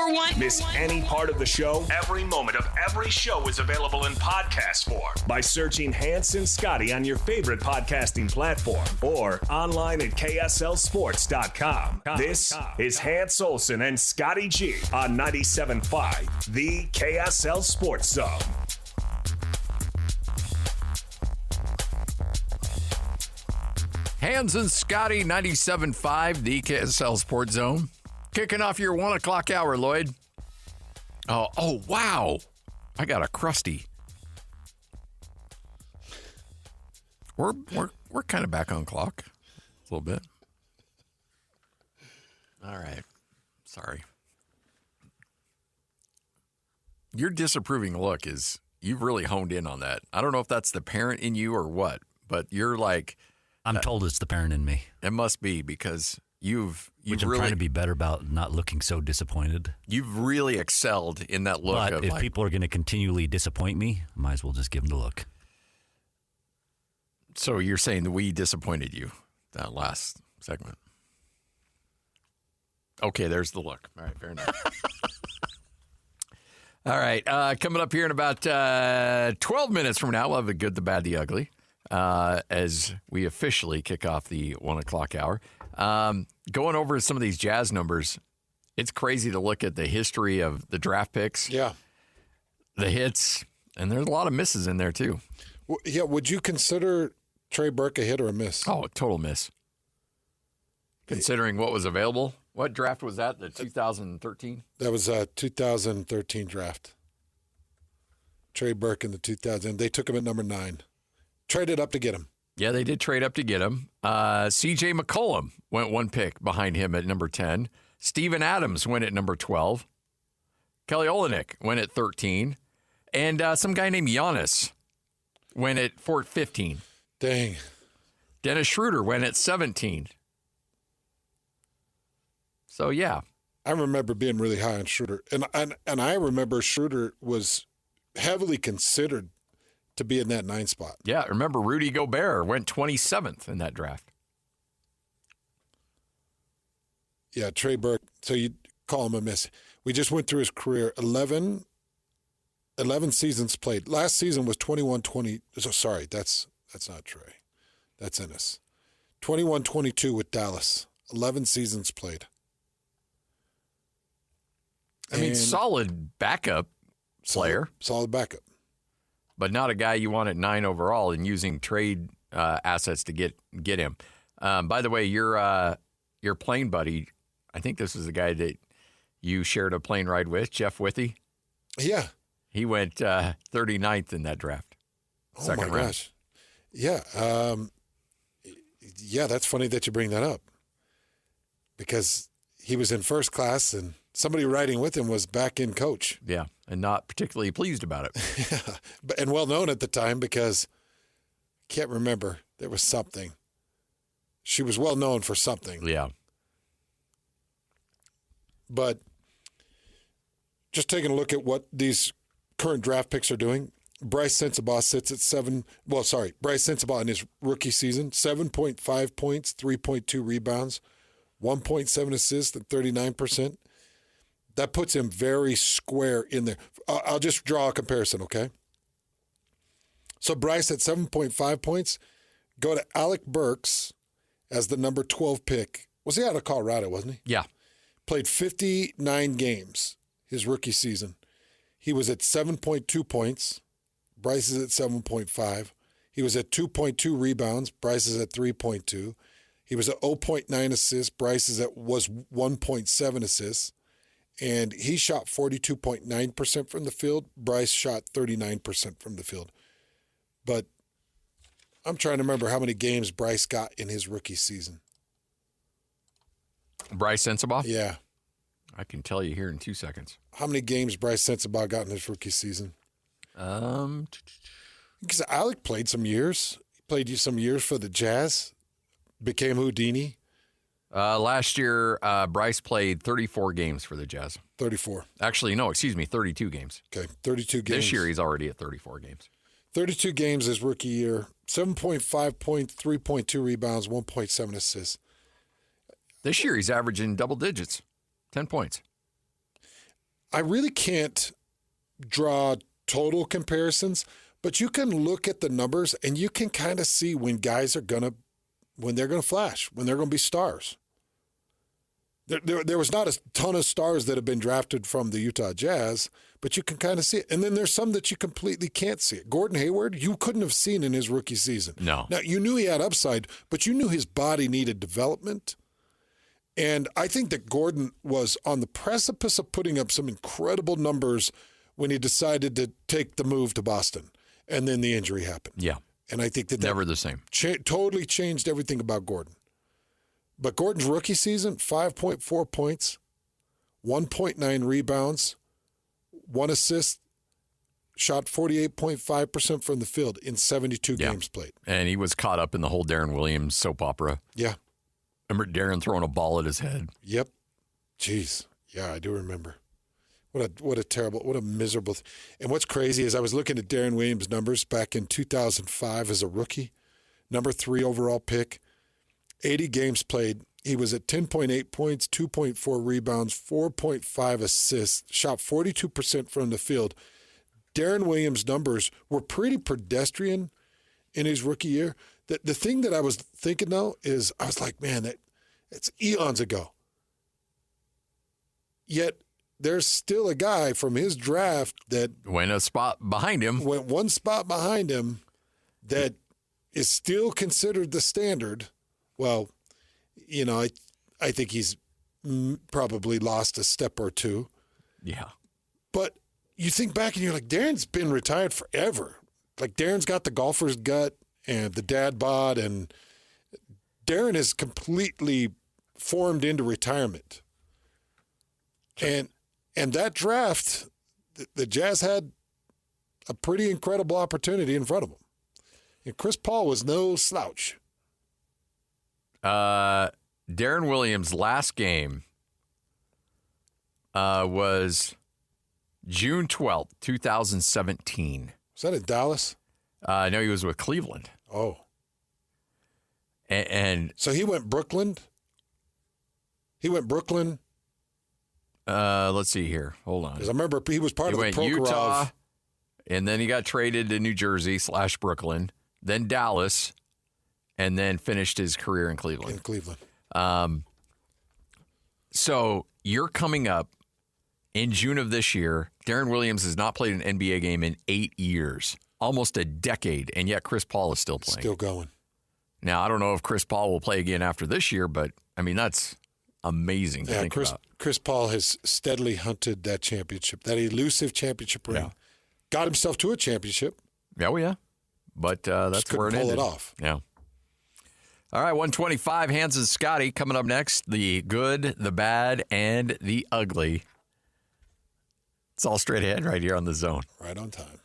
one. Miss any part of the show? Every moment of every show is available in podcast form by searching Hans and Scotty on your favorite podcasting platform or online at KSLSports.com. This is Hans Olsen and Scotty G on 97.5, the KSL Sports Zone. Hans and Scotty, 97.5, the KSL Sports Zone. Kicking off your 1 o'clock hour, Lloyd. Oh, wow. I got a crusty. We're kind of back on clock a little bit. All right. Sorry. Your disapproving look is, you've really honed in on that. I don't know if that's the parent in you or what, but you're like, I'm told it's the parent in me. it must be because you've Which I'm really trying to be better about not looking so disappointed. you've really excelled in that look. But of if like, people are going to continually disappoint me, I might as well just give them the look. so you're saying that we disappointed you that last segment? Okay, there's the look. All right, fair enough. All right, coming up here in about 12 minutes from now, we'll have the good, the bad, the ugly as we officially kick off the 1 o'clock hour. Going over some of these Jazz numbers, it's crazy to look at the history of the draft picks, Yeah. the hits, and there's a lot of misses in there too. Yeah, would you consider Trey Burke a hit or a miss? Oh, a total miss. Considering what was available. What draft was that? The 2013? That was a 2013 draft. Trey Burke in the 2000. They took him at number 9. Traded up to get him. Yeah, they did trade up to get him. C.J. McCollum went one pick behind him at number 10. Steven Adams went at number 12. Kelly Olynyk went at 13. And some guy named Giannis went at 15. Dang. Dennis Schroeder went at 17. So, yeah. I remember being really high on Schroeder. And I remember Schroeder was heavily considered to be in that 9 spot. Yeah, remember Rudy Gobert went 27th in that draft. Yeah, Trey Burke. So you call him a miss. We just went through his career. 11 seasons played. Last season was 21-20. So sorry, that's not Trey. That's Ennis. 21-22 with Dallas. 11 seasons played. I mean, And solid backup player, Solid backup. but not a guy you want at 9 overall and using trade assets to get him. By the way, your plane buddy, I think this was the guy that you shared a plane ride with, Jeff Withey. Yeah. He went 39th in that draft. Second round. Gosh. Yeah. Yeah, that's funny that you bring that up because he was in first class and somebody riding with him was back in coach. Yeah, and not particularly pleased about it. Yeah, and well known at the time because I can't remember. There was something. She was well known for something. Yeah. But just taking a look at what these current draft picks are doing, Bryce Sensabaugh sits at 7. Well, sorry, Bryce Sensabaugh in his rookie season, 7.5 points, 3.2 rebounds, 1.7 assists at 39%. That puts him very square in there. I'll just draw a comparison, okay? So Bryce at 7.5 points, go to Alec Burks as the number 12 pick. Was he out of Colorado, wasn't he? Yeah. Played 59 games his rookie season. He was at 7.2 points. Bryce is at 7.5. He was at 2.2 rebounds. Bryce is at 3.2. He was at 0.9 assists. Bryce was 1.7 assists. And he shot 42.9% from the field. Bryce shot 39% from the field. But I'm trying to remember how many games Bryce got in his rookie season. Bryce Sensabaugh? Yeah. I can tell you here in 2 seconds. How many games Bryce Sensabaugh got in his rookie season? Because Alec played some years. He played some years for the Jazz. Became Houdini. Last year, Bryce played 34 games for the Jazz. 34. Actually, no, excuse me, 32 games. Okay, 32 games. This year, he's already at 34 games. 32 games his rookie year. 7.5 points, 3.2 rebounds, 1.7 assists. This year, he's averaging double digits, 10 points. I really can't draw total comparisons, but you can look at the numbers and you can kind of see when guys are when they're going to flash, when they're going to be stars. There was not a ton of stars that have been drafted from the Utah Jazz, but you can kind of see it. And then there's some that you completely can't see it. Gordon Hayward, you couldn't have seen in his rookie season. No. Now, you knew he had upside, but you knew his body needed development. And I think that Gordon was on the precipice of putting up some incredible numbers when he decided to take the move to Boston. And then the injury happened. Yeah. And I think that never the same. Totally changed everything about Gordon. But Gordon's rookie season, 5.4 points, 1.9 rebounds, 1 assist, shot 48.5% from the field in 72 games played. And he was caught up in the whole Darren Williams soap opera. Yeah. Remember Darren throwing a ball at his head? Yep. Jeez. Yeah, I do remember. What a miserable. And what's crazy is I was looking at Darren Williams' numbers back in 2005 as a rookie, number 3 overall pick. 80 games played. He was at 10.8 points, 2.4 rebounds, 4.5 assists, shot 42% from the field. Darren Williams' numbers were pretty pedestrian in his rookie year. The thing that I was thinking, though, is I was like, man, it's eons ago. Yet there's still a guy from his draft that went a spot behind him. Went one spot behind him that is still considered the standard. Well, you know, I think he's probably lost a step or two. Yeah. But you think back and you're like, Darren's been retired forever. Like, Darren's got the golfer's gut and the dad bod, and Darren is completely formed into retirement. And that draft, the Jazz had a pretty incredible opportunity in front of them. And Chris Paul was no slouch. Darren Williams' last game was June 12th, 2017. Was that in Dallas? No, he was with Cleveland. Oh. And so he went Brooklyn? He went Brooklyn? Let's see here. Hold on. Because I remember he was part of the Prokhorov. Utah, and then he got traded to New Jersey / Brooklyn, then Dallas, and then finished his career in Cleveland. In Cleveland. So you're coming up in June of this year. Darren Williams has not played an NBA game in 8 years, almost a decade, and yet Chris Paul is still playing. Still going. Now, I don't know if Chris Paul will play again after this year, but, I mean, that's amazing to think about. Chris Paul has steadily hunted that championship, that elusive championship ring. Yeah. Got himself to a championship. Oh, yeah. But that's where it ended. Pull it off. Yeah. All right, 125, Hans and Scotty coming up next. The good, the bad, and the ugly. It's all straight ahead right here on The Zone. Right on time.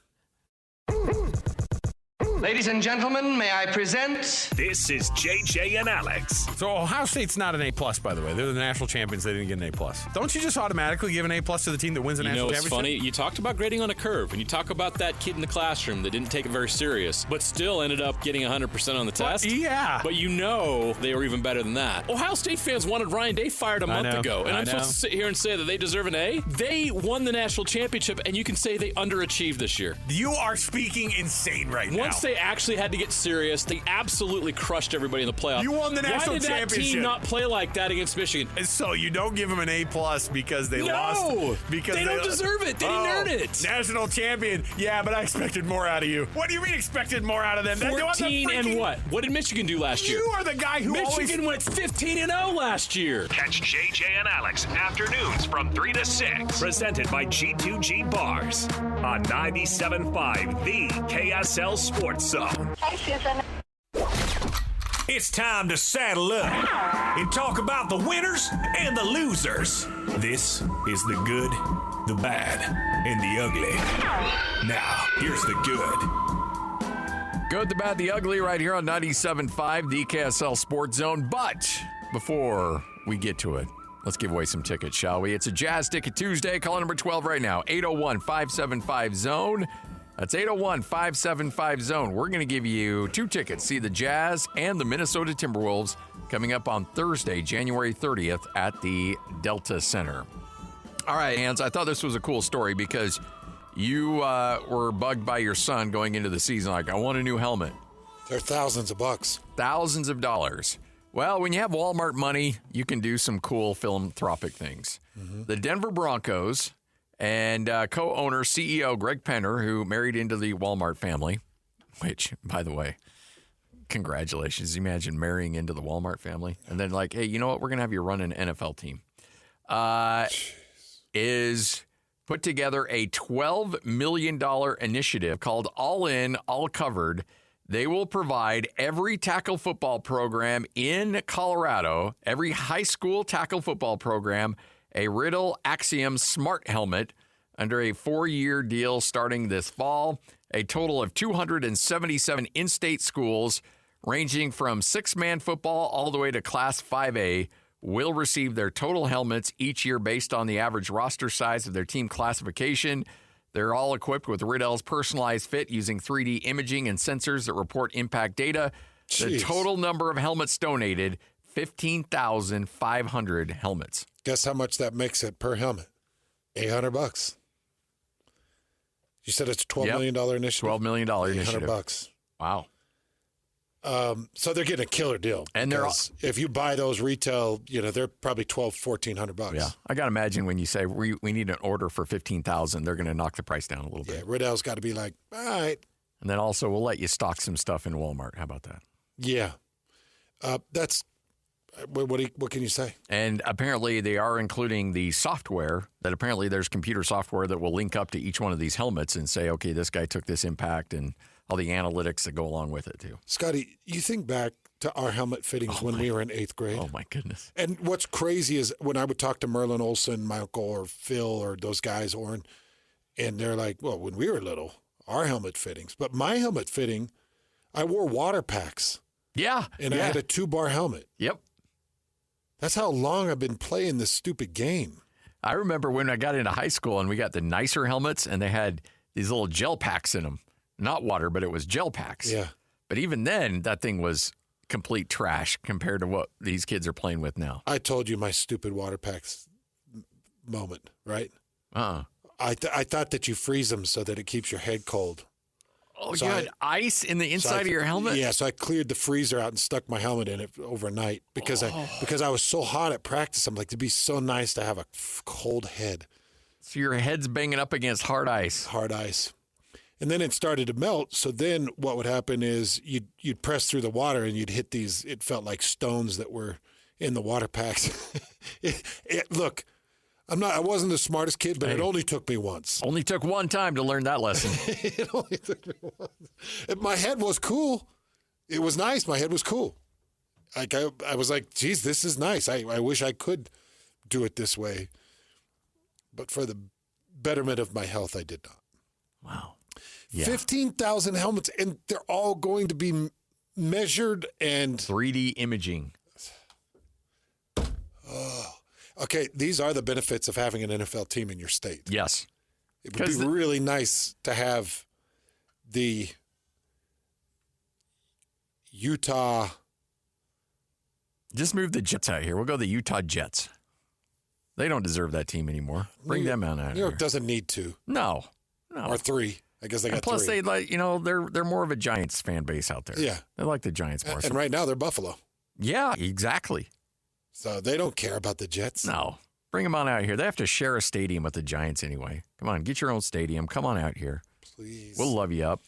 Ladies and gentlemen, may I present... This is JJ and Alex. So Ohio State's not an A+, by the way. They're the national champions. They didn't get an A+. Don't you just automatically give an A+ to the team that wins the national championship? You know, it's funny. You talked about grading on a curve, and you talk about that kid in the classroom that didn't take it very serious, but still ended up getting 100% on the test. Yeah. But you know they were even better than that. Ohio State fans wanted Ryan Day fired a month ago, and I'm supposed to sit here and say that they deserve an A? They won the national championship, and you can say they underachieved this year. You are speaking insane right now. Once they actually had to get serious, they absolutely crushed everybody in the playoffs. You won the national championship. Why did that team not play like that against Michigan? And so you don't give them an A+ because they lost? No! Because they don't deserve it. They didn't earn it. National champion. Yeah, but I expected more out of you. What do you mean expected more out of them? 14 and what? What did Michigan do last year? You are the guy who Michigan went 15-0 last year. Catch JJ and Alex afternoons from 3 to 6. Presented by G2G Bars on 97.5, the KSL Sports Zone. Hi, Susan. It's time to saddle up and talk about the winners and the losers. This is the good, the bad, and the ugly. Now, here's the good. Good, the bad, the ugly right here on 97.5, the KSL Sports Zone. But before we get to it, let's give away some tickets, shall we? It's a Jazz Ticket Tuesday. Call number 12 right now, 801-575-ZONE. That's 801-575-ZONE. We're going to give you 2 tickets. See the Jazz and the Minnesota Timberwolves coming up on Thursday, January 30th at the Delta Center. All right, Hans, I thought this was a cool story because you were bugged by your son going into the season like, I want a new helmet. They're thousands of bucks. Thousands of dollars. Well, when you have Walmart money, you can do some cool philanthropic things. Mm-hmm. The Denver Broncos and co-owner, CEO Greg Penner, who married into the Walmart family, which, by the way, congratulations. Imagine marrying into the Walmart family. And then like, hey, you know what? We're going to have you run an NFL team. Is put together a $12 million initiative called All In, All Covered. They will provide every tackle football program in Colorado, every high school tackle football program, a Riddle Axiom Smart Helmet under a 4-year deal starting this fall. A total of 277 in-state schools ranging from 6-man football all the way to Class 5A will receive their total helmets each year based on the average roster size of their team classification. They're all equipped with Riddell's personalized fit using 3D imaging and sensors that report impact data. Jeez. The total number of helmets donated, 15,500 helmets. Guess how much that makes it per helmet? $800. You said it's a $12 million initiative? $12 million initiative. $800. Wow. So they're getting a killer deal. And if you buy those retail, they're probably $1,400. Yeah, I got to imagine when you say we need an order for 15,000, they're going to knock the price down a little bit. Yeah, Riddell's got to be like, all right. And then also we'll let you stock some stuff in Walmart. How about that? Yeah, that's what can you say? And apparently they are including the software. That apparently there's computer software that will link up to each one of these helmets and say, okay, this guy took this impact and all the analytics that go along with it, too. Scotty, you think back to our helmet fittings when we were in 8th grade. Oh, my goodness. And what's crazy is when I would talk to Merlin Olsen, my uncle, or Phil, or those guys, Orrin, and they're like, well, when we were little, our helmet fittings. But my helmet fitting, I wore water packs. Yeah. And I had a 2-bar helmet. Yep. That's how long I've been playing this stupid game. I remember when I got into high school and we got the nicer helmets and they had these little gel packs in them. Not water, but it was gel packs. Yeah. But even then, that thing was complete trash compared to what these kids are playing with now. I told you my stupid water packs moment, right? I thought that you freeze them so that it keps your head cold. Oh, so you had ice in the inside of your helmet? Yeah, so I cleared the freezer out and stuck my helmet in it overnight because I was so hot at practice. I'm like, it'd be so nice to have a cold head. So your head's banging up against hard ice. Hard ice. And then it started to melt. So then what would happen is you'd press through the water and you'd hit these, it felt like stones that were in the water packs. Look, I wasn't the smartest kid, but it only took me once. Only took one time to learn that lesson. It only took me once. My head was cool. It was nice. My head was cool. Like I was like, geez, this is nice. I wish I could do it this way. But for the betterment of my health, I did not. Wow. Yeah. 15,000 helmets, and they're all going to be measured and 3D imaging. Oh, okay. These are the benefits of having an NFL team in your state. Yes. It would be really nice to have the Utah. Just move the Jets out here. We'll go the Utah Jets. They don't deserve that team anymore. Bring them out New York doesn't need to. No. Or 3. I guess they got 3. Plus, they like they're more of a Giants fan base out there. Yeah, they like the Giants more. And right now they're Buffalo. Yeah, exactly. So they don't care about the Jets. No, bring them on out here. They have to share a stadium with the Giants anyway. Come on, get your own stadium. Come on out here. Please, we'll love you up.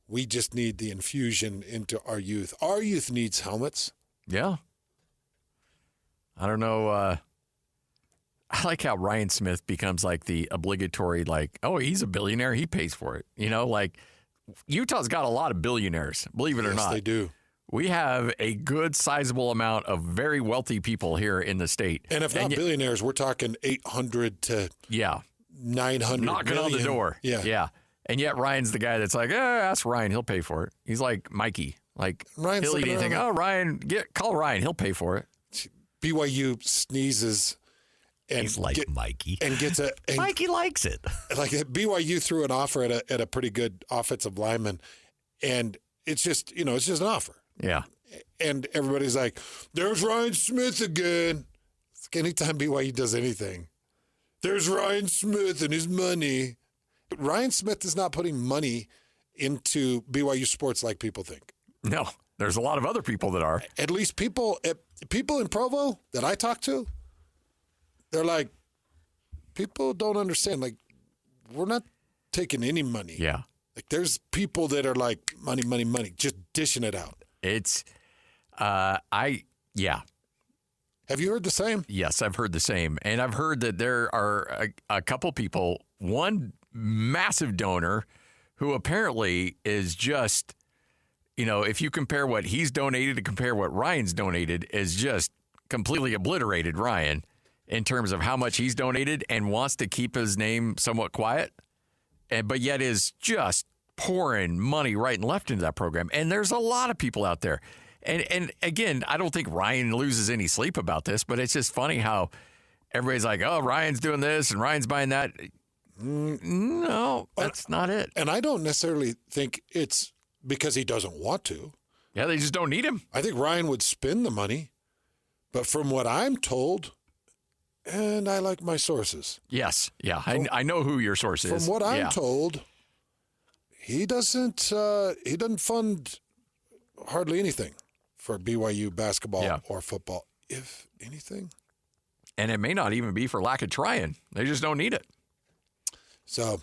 We just need the infusion into our youth. Our youth needs helmets. Yeah. I don't know. I like how Ryan Smith becomes like the obligatory, like, oh, he's a billionaire. He pays for it. Like Utah's got a lot of billionaires, believe it or not. Yes, they do. We have a good sizable amount of very wealthy people here in the state. And if not billionaires, we're talking 800 to 900 knocking million. on the door. Yeah. And yet Ryan's the guy that's like, ask Ryan. He'll pay for it. He's like Mikey. Like, Ryan's he'll eat anything. Oh, Ryan, call Ryan. He'll pay for it. BYU sneezes. And he's like Mikey. And gets a... And Mikey likes it. Like BYU threw an offer at a pretty good offensive lineman. And it's just, it's just an offer. Yeah. And everybody's like, there's Ryan Smith again. It's like anytime BYU does anything, there's Ryan Smith and his money. Ryan Smith is not putting money into BYU sports like people think. No, there's a lot of other people that are. At least people in Provo that I talk to, they're like, people don't understand. Like, we're not taking any money. Yeah. Like, there's people that are like, money, money, money, just dishing it out. It's, yeah. Have you heard the same? Yes, I've heard the same. And I've heard that there are a couple people, one massive donor who apparently is just, if you compare what he's donated to compare what Ryan's donated, is just completely obliterated Ryan in terms of how much he's donated and wants to keep his name somewhat quiet, but yet is just pouring money right and left into that program. And there's a lot of people out there. And again, I don't think Ryan loses any sleep about this, but it's just funny how everybody's like, oh, Ryan's doing this and Ryan's buying that. No, that's not it. And I don't necessarily think it's because he doesn't want to. Yeah, they just don't need him. I think Ryan would spend the money. But from what I'm told, and I like my sources. Yes, yeah, I know who your source is. From what I'm told, he doesn't fund hardly anything for BYU basketball or football, if anything. And it may not even be for lack of trying. They just don't need it. So,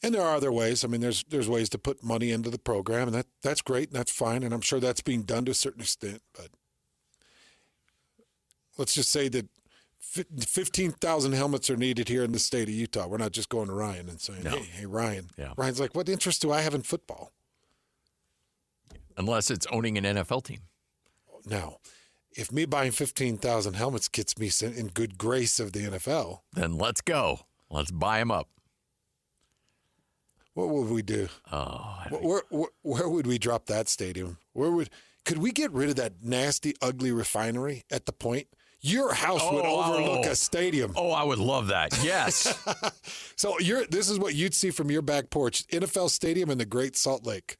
and there are other ways. I mean, there's ways to put money into the program, and that's great, and that's fine, and I'm sure that's being done to a certain extent. But let's just say that 15,000 helmets are needed here in the state of Utah. We're not just going to Ryan and saying, hey, Ryan. Yeah. Ryan's like, what interest do I have in football? Unless it's owning an NFL team. Now, if me buying 15,000 helmets gets me in good grace of the NFL. Then let's go. Let's buy them up. What would we do? Where would we drop that stadium? Could we get rid of that nasty, ugly refinery at the Point? Your house would overlook a stadium. Oh, I would love that. Yes. So this is what you'd see from your back porch: NFL Stadium in the Great Salt Lake.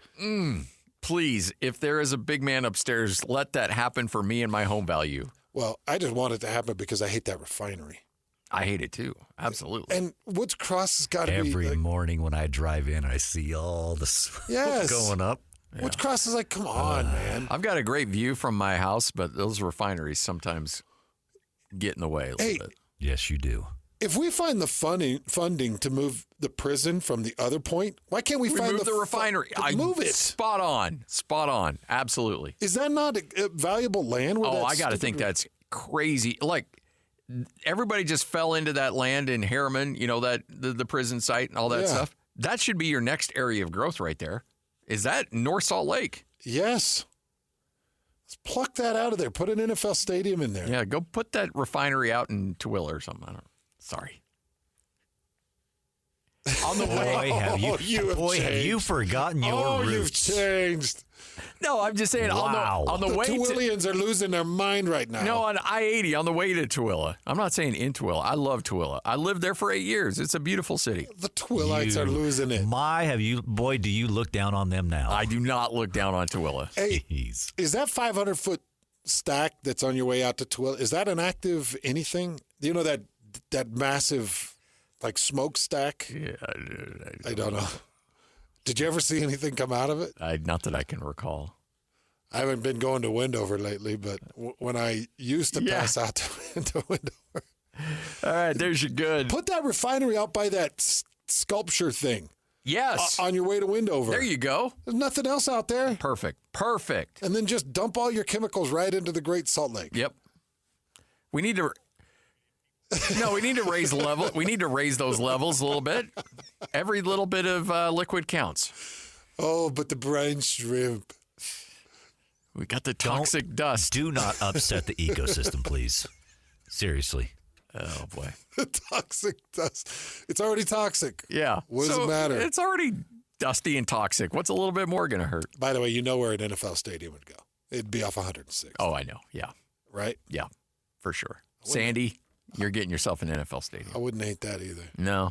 Please, if there is a big man upstairs, let that happen for me and my home value. Well, I just want it to happen because I hate that refinery. I hate it too. Absolutely. And Woods Cross has got to be every morning when I drive in, I see all the smoke going up. Yeah. Woods Cross is like, come on, man. I've got a great view from my house, but those refineries sometimes get in the way a little bit. Yes, you do. If we find the funding to move the prison from the other Point, why can't we find move the refinery? Move it. Spot on. Absolutely. Is that not a valuable land? I got to think that's crazy. Like, everybody just fell into that land in Harriman, that the prison site and all that stuff. That should be your next area of growth right there. Is that North Salt Lake? Yes. Let's pluck that out of there. Put an NFL stadium in there. Yeah, go put that refinery out in Tooele or something. I don't know. Sorry. On the way, have you forgotten your roots? You've changed. No, I'm just saying. Wow. On the way, Tooeleans are losing their mind right now. No, on I-80 on the way to Tooele. I'm not saying in Tooele. I love Tooele. I lived there for 8 years. It's a beautiful city. The Tooleites are losing it. Do you look down on them now? I do not look down on Tooele. Hey, is that 500-foot stack that's on your way out to Tooele? Is that an active anything? You know that massive, like, smokestack? Yeah, I don't know. Did you ever see anything come out of it? Not that I can recall. I haven't been going to Wendover lately, but when I used to pass out to Wendover. All right, there's your good. Put that refinery out by that sculpture thing. Yes. On your way to Wendover. There you go. There's nothing else out there. Perfect. And then just dump all your chemicals right into the Great Salt Lake. Yep. We need to raise level. We need to raise those levels a little bit. Every little bit of liquid counts. Oh, but the brine shrimp. We got the toxic dust. Do not upset the ecosystem, please. Seriously. Oh, boy. The toxic dust. It's already toxic. Yeah. What does it matter? It's already dusty and toxic. What's a little bit more going to hurt? By the way, you know where an NFL stadium would go. It'd be off 106. Oh, I know. Yeah. Right? Yeah, for sure. Sandy, you're getting yourself an NFL stadium. I wouldn't hate that either. No.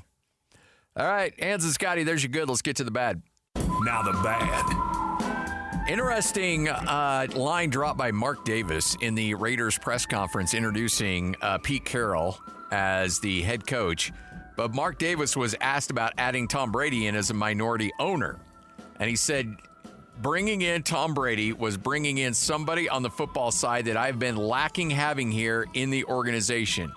All right, Hans and Scotty, there's your good. Let's get to the bad. Now the bad. Interesting line dropped by Mark Davis in the Raiders press conference introducing Pete Carroll as the head coach. But Mark Davis was asked about adding Tom Brady in as a minority owner. And he said bringing in Tom Brady was bringing in somebody on the football side that I've been lacking having here in the organization.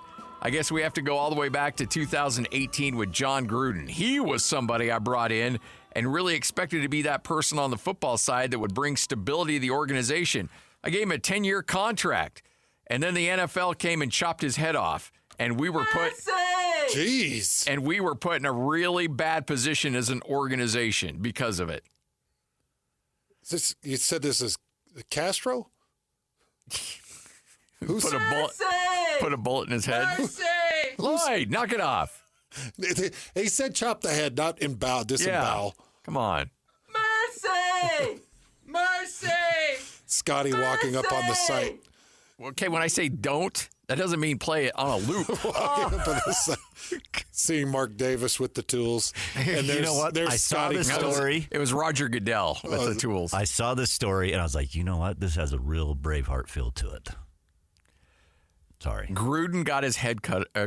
I guess we have to go all the way back to 2018 with Jon Gruden. He was somebody I brought in and really expected to be that person on the football side that would bring stability to the organization. I gave him a 10-year contract, and then the NFL came and chopped his head off, and we were put in a really bad position as an organization because of it. You said this is Castro? Who's put a bullet in his head? Lloyd, knock it off. He said chop the head, not disembowel. Yeah. Come on. Mercy! Scotty walking up on the site. Okay, when I say don't, that doesn't mean play it on a loop. Walking up on the site. Seeing Mark Davis with the tools. And you know what? I saw this story. It was Roger Goodell with the tools. I saw this story, and I was like, you know what? This has a real Braveheart feel to it. Sorry. Gruden got his head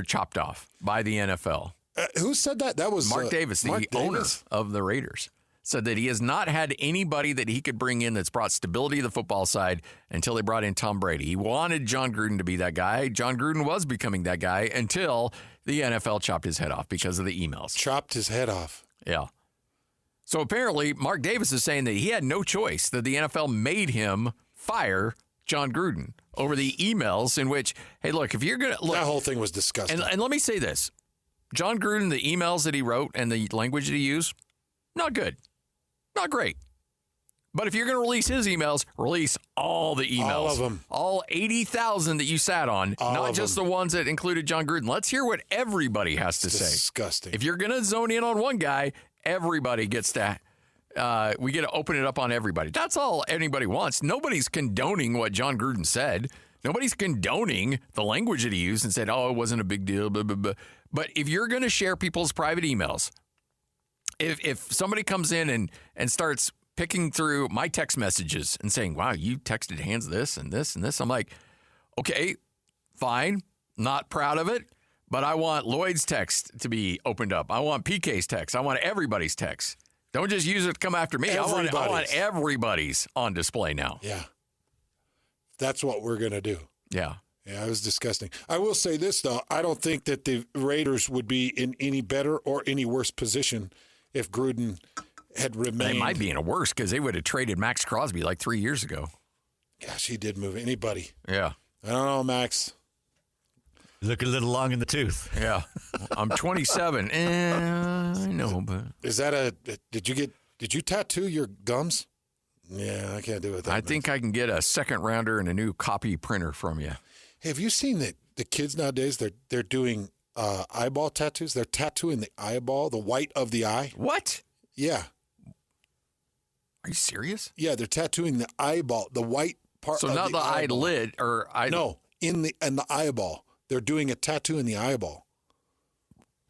chopped off by the NFL. Who said that? That was Mark Davis, the owner of the Raiders, said that he has not had anybody that he could bring in that's brought stability to the football side until they brought in Tom Brady. He wanted Jon Gruden to be that guy. Jon Gruden was becoming that guy until the NFL chopped his head off because of the emails. Chopped his head off. Yeah. So apparently, Mark Davis is saying that he had no choice, that the NFL made him fire Jon Gruden over the emails in which, hey, look, if you're going to... That whole thing was disgusting. And let me say this. Jon Gruden, the emails that he wrote and the language that he used, not good. Not great. But if you're going to release his emails, release all the emails. All of them. All 80,000 that you sat on, not just the ones that included Jon Gruden. Let's hear what everybody has to say. Disgusting. If you're going to zone in on one guy, everybody gets to... we get to open it up on everybody. That's all anybody wants. Nobody's condoning what Jon Gruden said. Nobody's condoning the language that he used and said, oh, it wasn't a big deal, blah, blah, blah. But if you're going to share people's private emails, if somebody comes in and starts picking through my text messages and saying, wow, you texted Hans this and this and this, I'm like, okay, fine, not proud of it, but I want Lloyd's text to be opened up. I want PK's text. I want everybody's text. Don't just use it to come after me. I want everybody's on display now. Yeah. That's what we're going to do. Yeah. Yeah, it was disgusting. I will say this, though. I don't think that the Raiders would be in any better or any worse position if Gruden had remained. They might be in a worse because they would have traded Max Crosby like 3 years ago. Gosh, he did move anybody. Yeah. I don't know, Max. Look a little long in the tooth. Yeah. I'm 27. I know, but. Is that did you tattoo your gums? Yeah, I can't do it. I think I can get a second rounder and a new copy printer from you. Hey, have you seen the kids nowadays? They're doing eyeball tattoos. They're tattooing the eyeball, the white of the eye. What? Yeah. Are you serious? Yeah, they're tattooing the eyeball, the white part. So of not the eyelid or no, in the eyeball. They're doing a tattoo in the eyeball.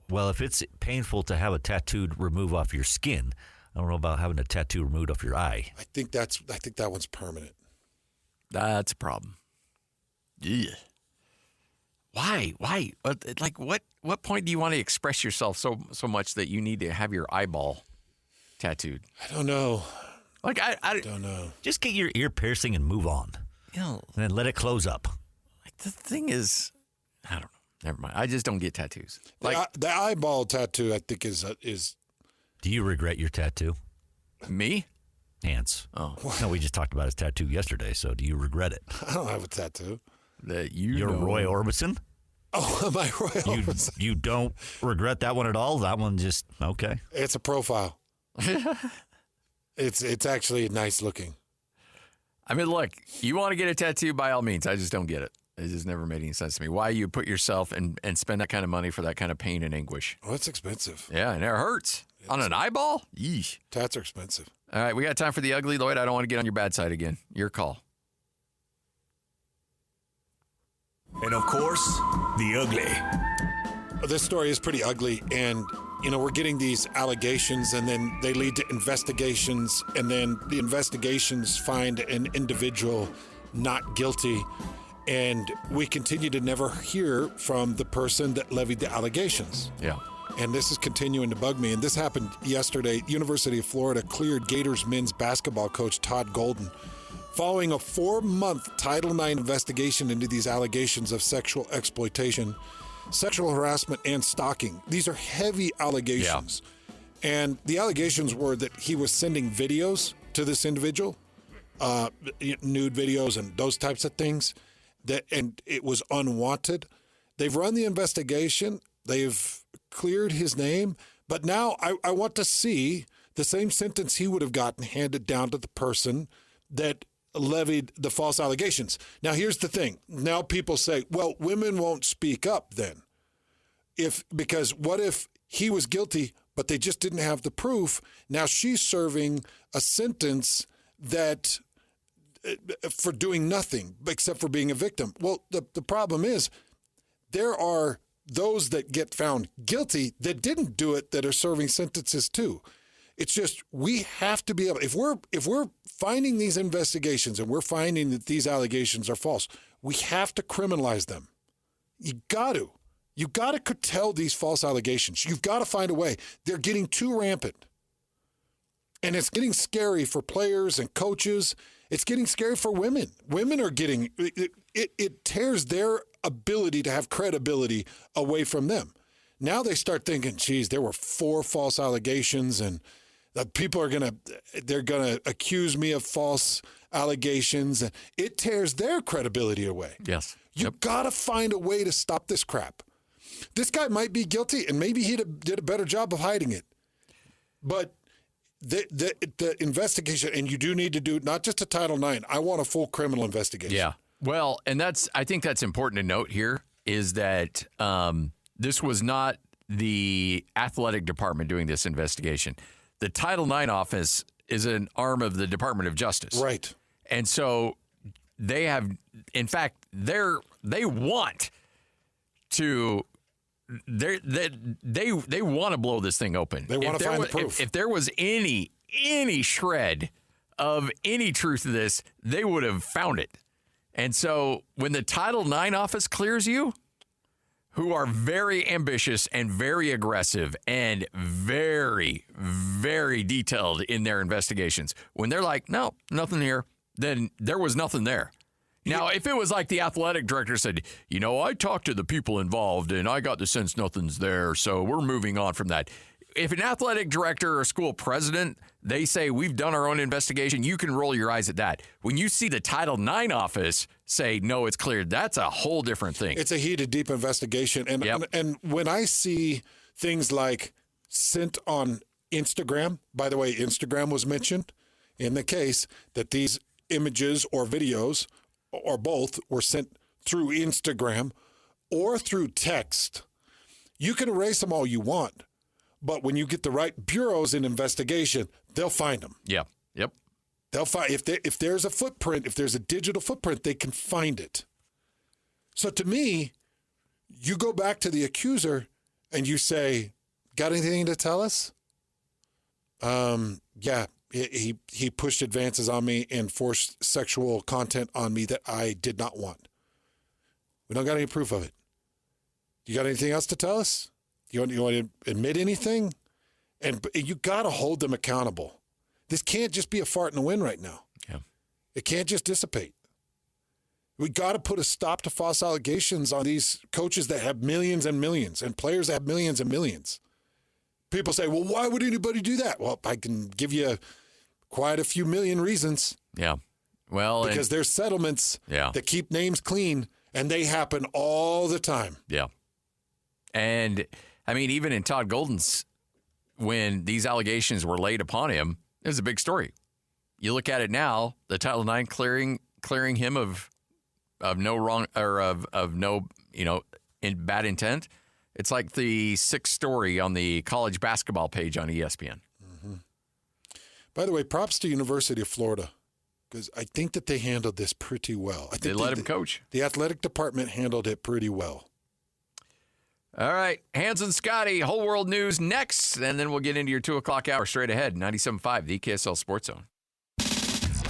Well, if it's painful to have a tattoo removed off your skin, I don't know about having a tattoo removed off your eye. I think that one's permanent. That's a problem. Yeah. Why? Like what point do you want to express yourself so much that you need to have your eyeball tattooed? I don't know. Like I don't know. Just get your ear piercing and move on. You know, and then let it close up. Like the thing is, I don't know. Never mind. I just don't get tattoos. Like the eyeball tattoo, I think is. Do you regret your tattoo? Me? Hans. Oh. No, we just talked about his tattoo yesterday, so do you regret it? I don't have a tattoo. That You're Roy Orbison? Oh, am I Roy Orbison? You don't regret that one at all? That one just, okay. It's a profile. It's actually nice looking. I mean, look, you want to get a tattoo, by all means. I just don't get it. It just never made any sense to me. Why you put yourself and spend that kind of money for that kind of pain and anguish? Oh, it's expensive. Yeah, and it hurts. On an eyeball? Yeesh. Tats are expensive. All right, we got time for the ugly. Lloyd, I don't want to get on your bad side again. Your call. And of course, the ugly. This story is pretty ugly, and we're getting these allegations, and then they lead to investigations, and then the investigations find an individual not guilty, And we continue to never hear from the person that levied the allegations. Yeah. And this is continuing to bug me. And this happened yesterday. University of Florida cleared Gators men's basketball coach Todd Golden following a 4-month Title IX investigation into these allegations of sexual exploitation, sexual harassment, and stalking. These are heavy allegations. Yeah. And the allegations were that he was sending videos to this individual, nude videos and those types of things, and it was unwanted. They've run the investigation. They've cleared his name. But now I want to see the same sentence he would have gotten handed down to the person that levied the false allegations. Now, here's the thing. Now people say, well, women won't speak up then. Because what if he was guilty, but they just didn't have the proof? Now she's serving a sentence that for doing nothing except for being a victim. Well, the problem is there are those that get found guilty that didn't do it that are serving sentences too. It's just we have to be able, if we're finding these investigations and we're finding that these allegations are false, we have to criminalize them. You got to curtail these false allegations. You've got to find a way. They're getting too rampant. And it's getting scary for players and coaches. It's getting scary for women. Women are getting, it tears their ability to have credibility away from them. Now they start thinking, geez, there were 4 false allegations and people are they're going to accuse me of false allegations. And it tears their credibility away. Yes. You got to find a way to stop this crap. This guy might be guilty, and maybe he did a better job of hiding it. But the investigation, and you do need to do not just a Title IX. I want a full criminal investigation. Yeah. Well, and I think that's important to note here is that this was not the athletic department doing this investigation. The Title IX office is an arm of the Department of Justice. Right. And so they have, in fact, they want to. They want to blow this thing open. They want to find the proof. If there was any shred of any truth to this, they would have found it. And so when the Title IX office clears you, who are very ambitious and very aggressive and very, very detailed in their investigations, when they're like, no, nothing here, then there was nothing there. Now, if it was like the athletic director said, I talked to the people involved and I got the sense nothing's there, so we're moving on from that. If an athletic director or school president, they say, we've done our own investigation, you can roll your eyes at that. When you see the Title IX office say, no, it's cleared, that's a whole different thing. It's a heated, deep investigation. And when I see things like sent on Instagram, by the way, Instagram was mentioned in the case that these images or videos or both were sent through Instagram or through text. You can erase them all you want, but when you get the right bureaus in investigation, they'll find them. Yeah. Yep. They'll find if there's a footprint, if there's a digital footprint, they can find it. So to me, you go back to the accuser and you say, "Got anything to tell us?" Yeah. He pushed advances on me and forced sexual content on me that I did not want. We don't got any proof of it. You got anything else to tell us? You want to admit anything? And you got to hold them accountable. This can't just be a fart in the wind right now. Yeah. It can't just dissipate. We got to put a stop to false allegations on these coaches that have millions and millions and players that have millions and millions. People say, well, why would anybody do that? Well, I can give you quite a few million reasons. Yeah. Well, because there's settlements that keep names clean, and they happen all the time. Yeah. And, I mean, even in Todd Golden's, when these allegations were laid upon him, it was a big story. You look at it now, the Title IX clearing him of no wrong or of no, bad intent. It's like the 6th story on the college basketball page on ESPN. Mm-hmm. By the way, props to University of Florida, because I think that they handled this pretty well. I think they let him coach. The athletic department handled it pretty well. All right, Hans and Scotty, Whole World News next, and then we'll get into your 2 o'clock hour straight ahead, 97.5, the KSL Sports Zone.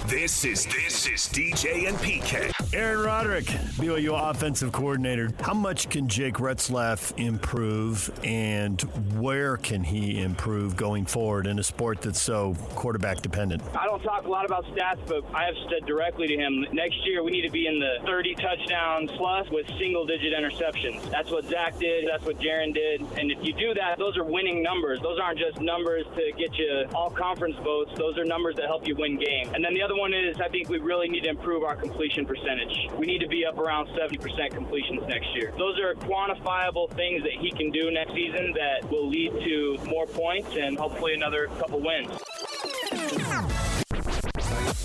This is DJ and PK Aaron Roderick, BYU offensive coordinator. How much can Jake Retzlaff improve, and where can he improve going forward in a sport that's so quarterback dependent? I don't talk a lot about stats, but I have said directly to him, next year we need to be in the 30 touchdowns plus with single-digit interceptions. That's what Zach did. That's what Jaron did. And if you do that, those are winning numbers. Those aren't just numbers to get you all-conference votes. Those are numbers that help you win games. And then the other one is I think we really need to improve our completion percentage. We need to be up around 70% completions next year. Those are quantifiable things that he can do next season that will lead to more points and hopefully another couple wins.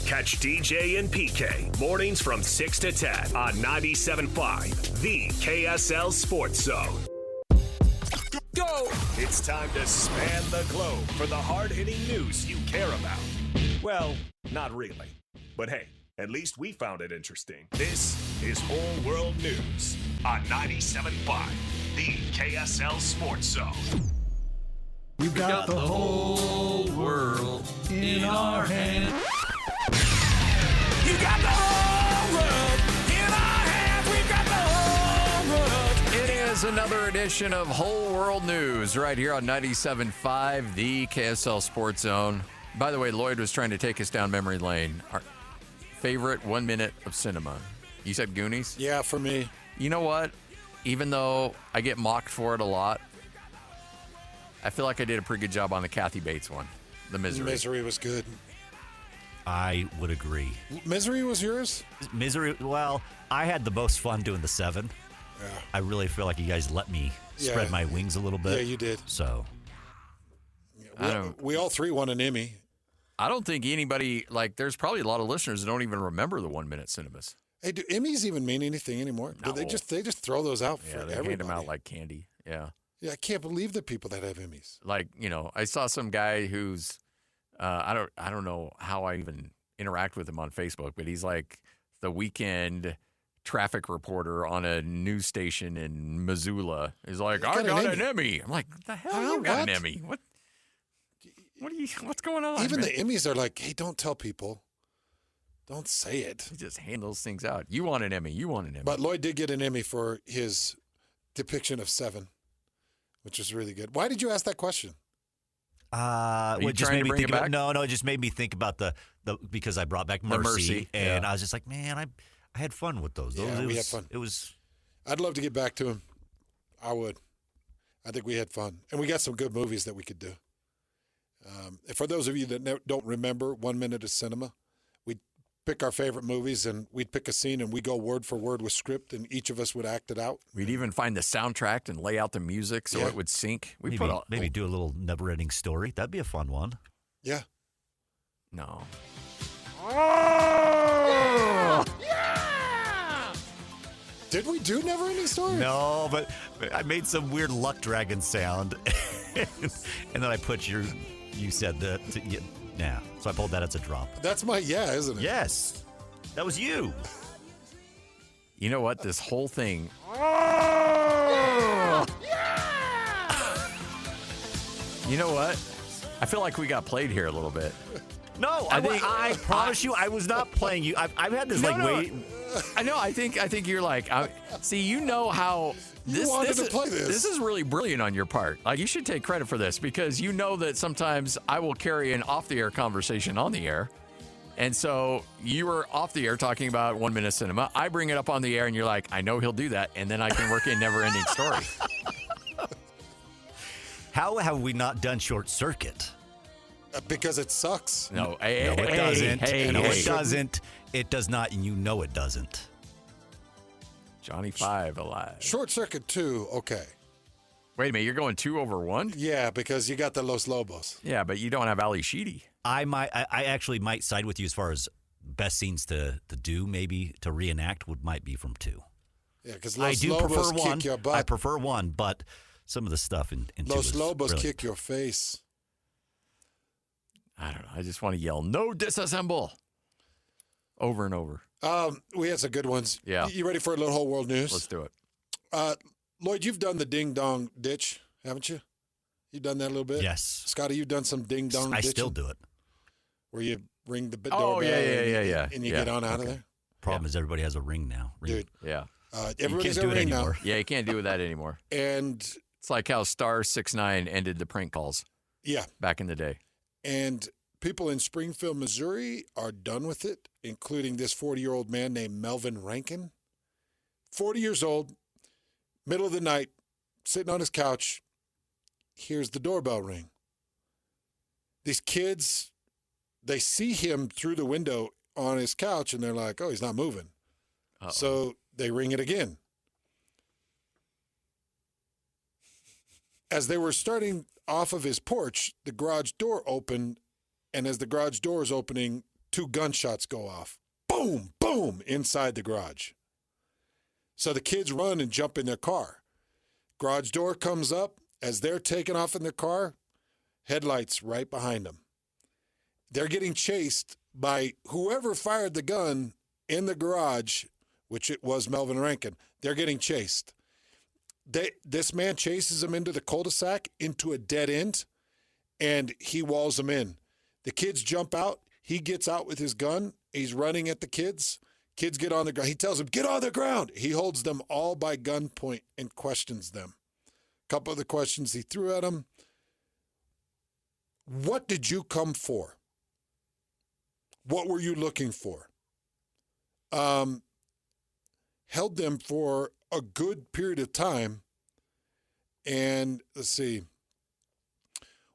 Catch DJ and PK mornings from 6 to 10 on 97.5, the KSL Sports Zone. Go! It's time to span the globe for the hard-hitting news you care about. Well, not really. But hey, at least we found it interesting. This is Whole World News on 97.5, the KSL Sports Zone. We've got the whole world in our hands. You got the whole world in our hands. We've got the whole world. It is another edition of Whole World News right here on 97.5, the KSL Sports Zone. By the way, Lloyd was trying to take us down memory lane. Our favorite 1 minute of cinema. You said Goonies? Yeah, for me. You know what? Even though I get mocked for it a lot, I feel like I did a pretty good job on the Kathy Bates one, The Misery. Misery was good. I would agree. Misery was yours? Misery, well, I had the most fun doing the 7. Yeah. I really feel like you guys let me spread my wings a little bit. Yeah, you did. So. We all three won an Emmy. I don't think anybody, there's probably a lot of listeners that don't even remember the 1 minute cinemas. Hey, do Emmys even mean anything anymore? No. They just throw those out for they everybody. hand them out like candy. Yeah. Yeah, I can't believe the people that have Emmys. I saw some guy who's, I don't know how I even interact with him on Facebook, but he's like the weekend traffic reporter on a news station in Missoula. He's like, I got an Emmy. I'm like, what the hell? You got an Emmy? What's going on? Even man? the Emmys are like, hey, don't tell people. Don't say it. You just hand those things out. You want an Emmy. You want an Emmy. But Lloyd did get an Emmy for his depiction of 7, which was really good. Why did you ask that question? You trying to bring it back? No, it just made me think about the because I brought back Mercy, and I was just like, man, I had fun with those. We had fun. It was. I'd love to get back to him. I would. I think we had fun, and we got some good movies that we could do. For those of you that don't remember 1 minute of cinema, we'd pick our favorite movies, and we'd pick a scene, and we'd go word for word with script, and each of us would act it out. We'd even find the soundtrack and lay out the music so it would sync. Maybe do a little never-ending story. That'd be a fun one. Yeah. No. Oh! Yeah! Did we do Never Ending Story? No, but I made some weird luck dragon sound, and then I put you said that. Yeah, so I pulled that as a drop. That's my isn't it? Yes, that was you. You know what? This whole thing. Oh! Yeah! You know what? I feel like we got played here a little bit. No, I promise you, I was not playing you. I've had this wait. I know. I think you're like. See, you know how you wanted to play this. This is really brilliant on your part. Like, you should take credit for this because you know that sometimes I will carry an off-the-air conversation on the air. And so you were off the air talking about 1 minute cinema. I bring it up on the air, and you're like, I know he'll do that, and then I can work in Never Ending Story. How have we not done Short Circuit? Because it sucks. No, it doesn't. It doesn't. It does not, and you know it doesn't. Johnny 5 alive. Short Circuit 2, okay. Wait a minute, you're going 2 over 1? Yeah, because you got the Los Lobos. Yeah, but you don't have Ali Sheedy. I actually might side with you as far as best scenes to do, maybe to reenact might be from 2. Yeah, because Los Lobos kick your butt. I prefer 1, but some of the stuff in 2 Los Lobos brilliant. kick your face. I don't know. I just want to yell, no disassemble. Over and over. We had some good ones. Yeah. You ready for a little whole world news? Let's do it. Lloyd, you've done the ding dong ditch, haven't you? You've done that a little bit? Yes. Scotty, you've done some ding dong ditching? I still do it. Where you ring the doorbell yeah. and you get on out of there? Problem is everybody has a ring now. Dude. Yeah. Everybody's you can't do it ring now. anymore. Yeah, you can't do that anymore. And It's like how Star 6'9" ended the prank calls yeah, back in the day. and people in Springfield, Missouri are done with it, including this 40-year-old man named Melvin Rankin. 40 years old, middle of the night, sitting on his couch. Here's the doorbell ring. These kids, they see him through the window on his couch, and they're like, oh, he's not moving. Uh-oh. So they ring it again. As they were starting off of his porch, the garage door opened, and as the garage door is opening, 2 gunshots go off. Boom, boom, inside the garage. So the kids run and jump in their car. Garage door comes up. As they're taking off in their car, headlights right behind them. They're getting chased by whoever fired the gun in the garage, which it was Melvin Rankin. They're getting chased. This man chases them into the cul-de-sac, into a dead end, and he walls them in. The kids jump out. He gets out with his gun. He's running at the kids. Kids get on the ground. He tells them, get on the ground. He holds them all by gunpoint and questions them. A couple of the questions he threw at them. What did you come for? What were you looking for? Held them for a good period of time. And let's see.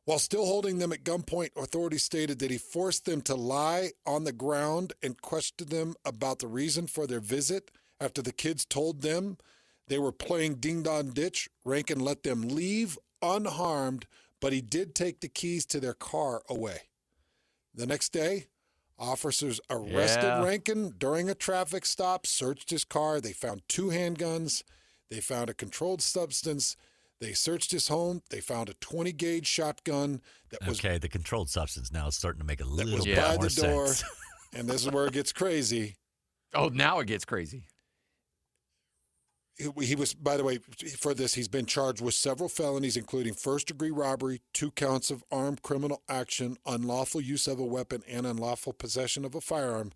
While still holding them at gunpoint, authorities stated that he forced them to lie on the ground and questioned them about the reason for their visit. After the kids told them they were playing ding-dong ditch, Rankin let them leave unharmed, but he did take the keys to their car away. The next day, officers arrested Rankin during a traffic stop, searched his car. They found 2 handguns. They found a controlled substance. They searched his home. They found a 20-gauge shotgun that was Okay, the controlled substance now is starting to make a little was bit by more the door. sense. And this is where it gets crazy. Oh, now it gets crazy. He was, by the way, for this, he's been charged with several felonies, including first-degree robbery, 2 counts of armed criminal action, unlawful use of a weapon, and unlawful possession of a firearm,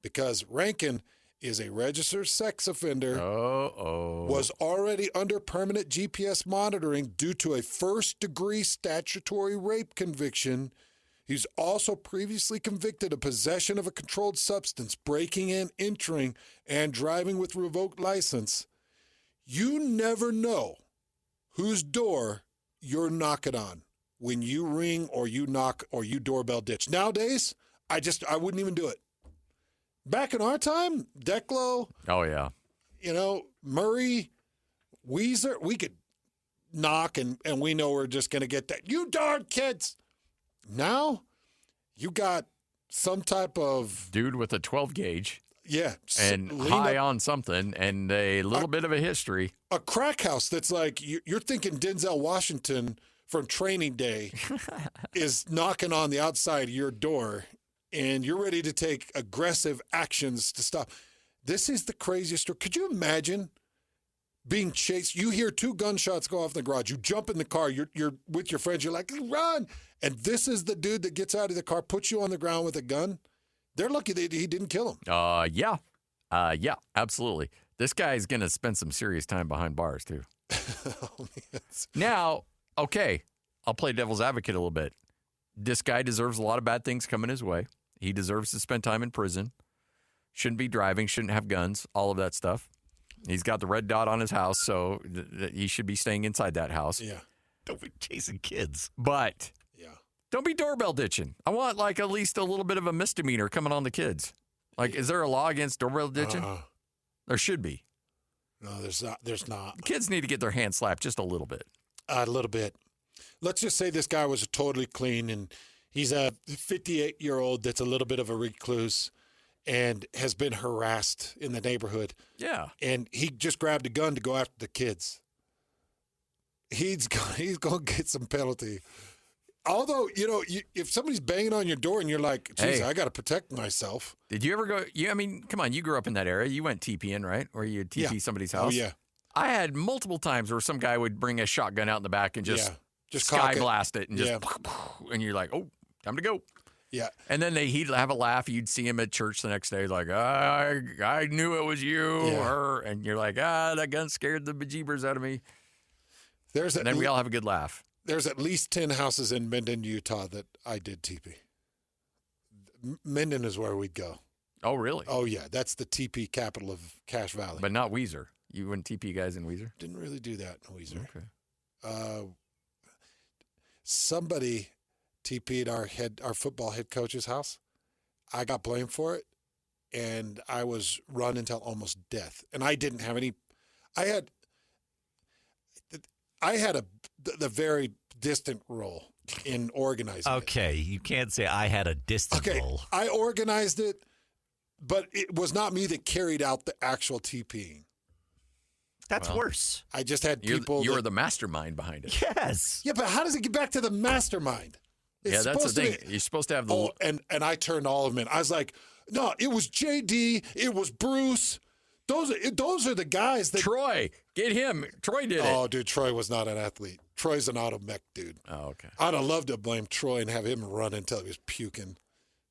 because Rankin is a registered sex offender, was already under permanent GPS monitoring due to a first-degree statutory rape conviction. He's also previously convicted of possession of a controlled substance, breaking and entering, and driving with revoked license. You never know whose door you're knocking on when you ring or you knock or you doorbell ditch. Nowadays, I wouldn't even do it. Back in our time, Declo, Oh, yeah. Murray, Weezer, we could knock and we know we're just going to get that. You darn kids. Now, you got some type of Dude with a 12-gauge. Yeah. And high on something and a little bit of a history. A crack house that's like, you're thinking Denzel Washington from Training Day is knocking on the outside of your door, and you're ready to take aggressive actions to stop. This is the craziest story. Could you imagine being chased? You hear 2 gunshots go off in the garage. You jump in the car. You're with your friends. You're like, run. And this is the dude that gets out of the car, puts you on the ground with a gun. They're lucky that he didn't kill him. Yeah, absolutely. This guy's going to spend some serious time behind bars, too. Now, okay, I'll play devil's advocate a little bit. This guy deserves a lot of bad things coming his way. He deserves to spend time in prison. Shouldn't be driving, shouldn't have guns, all of that stuff. He's got the red dot on his house, so he should be staying inside that house. Yeah. Don't be chasing kids. But don't be doorbell ditching. I want at least a little bit of a misdemeanor coming on the kids. Is there a law against doorbell ditching? There should be. No, there's not. There's not. The kids need to get their hands slapped just a little bit. A little bit. Let's just say this guy was totally clean, and he's a 58-year-old that's a little bit of a recluse and has been harassed in the neighborhood. Yeah. And he just grabbed a gun to go after the kids. He's going to get some penalty. Although, if somebody's banging on your door and you're like, geez, I got to protect myself. Did you ever go? Come on, you grew up in that area. You went TPing, right? Or you'd TP somebody's house? Oh, yeah. I had multiple times where some guy would bring a shotgun out in the back and just Just sky cock it. blast it and just, and you're like, oh, time to go. Yeah. And then he'd have a laugh. You'd see him at church the next day, like, I knew it was you, her. And you're like, that gun scared the bejeebers out of me. And then we all have a good laugh. There's at least 10 houses in Minden, Utah that I did TP. Minden is where we'd go. Oh, really? Oh, yeah. That's the TP capital of Cache Valley. But not Weezer. You wouldn't TP guys in Weezer? Didn't really do that in Weezer. Okay. Somebody TP'd our football head coach's house. I got blamed for it, and I was run until almost death. And I didn't have any. I had the very distant role in organizing. Okay, you can't say I had a distant role. I organized it, but it was not me that carried out the actual TPing. That's worse. I just had people. You were the mastermind behind it. Yes. Yeah, but how does it get back to the mastermind? That's the thing. You're supposed to have the. Oh, and I turned all of them in. I was like, no, it was JD. It was Bruce. Those are the guys that. Troy, get him. Troy did it. Oh, dude, Troy was not an athlete. Troy's an auto mech dude. Oh, okay. I'd have loved to blame Troy and have him run until he was puking.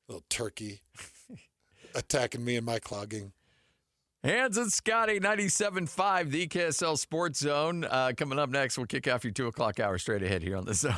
Little turkey. Attacking me in my clogging. Hans and Scotty, 97.5, the KSL Sports Zone. Coming up next, we'll kick off your 2 o'clock hour straight ahead here on the Zone.